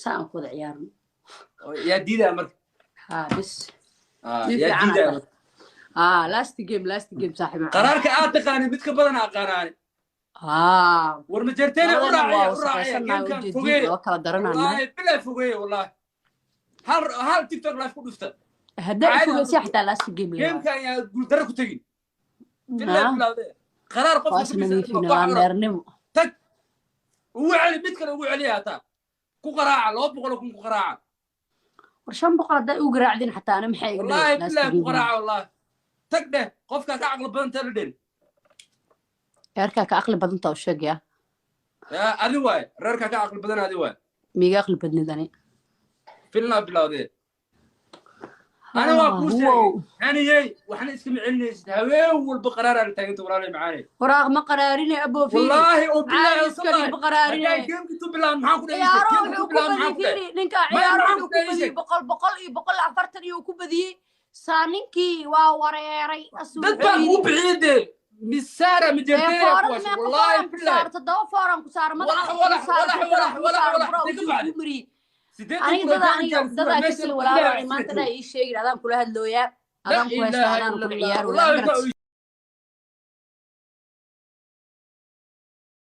سان كود عيارنا يا ديدا مرك ها بس يا ديدا لاست جيم صاحبي قرارك تقاني مid ka badan aqaanaan war ma jirteen uraaciya geemkan fogey wallahi bila fogey wallahi hal tiktok live ku dhufta هدا فوق حتى لاست جيم geemkan ya gul dara ku tagin bila قرار qof نرنم tag ugu celi mid kale ugu celiya hata ku qaraaca 200 ku qaraaca ورشان بقرا دا ugu raacdin حتى انا maxay والله bila ku qaraaca والله tag dheh qofka ka aqal badan taladin reerka ka aqli badan taw sheeg ya adi waay reerka ka aqli badan adi waay miga aqli badnidani filna bilawde ana waa ku sheegay aniyay waxna iska macilinaysid haween walba qaraar aan taagto walaalay macaanay waraaq ma qaraarin abo fi wallahi oo billahi iska qaraarin geemki tu bilaan maxaan ku dhaysay ku badiyay ninka ciyaaro ku badiyay boqol 40 iyo ku badiyay سانينكي ووريري دبا مو بعيد مسارة مجرتين والله بالله تدور فورم كسار ما أنا كسل ولا ما تدري إيش شيء هذا كله هاللويا هذا كله هذا كله عيار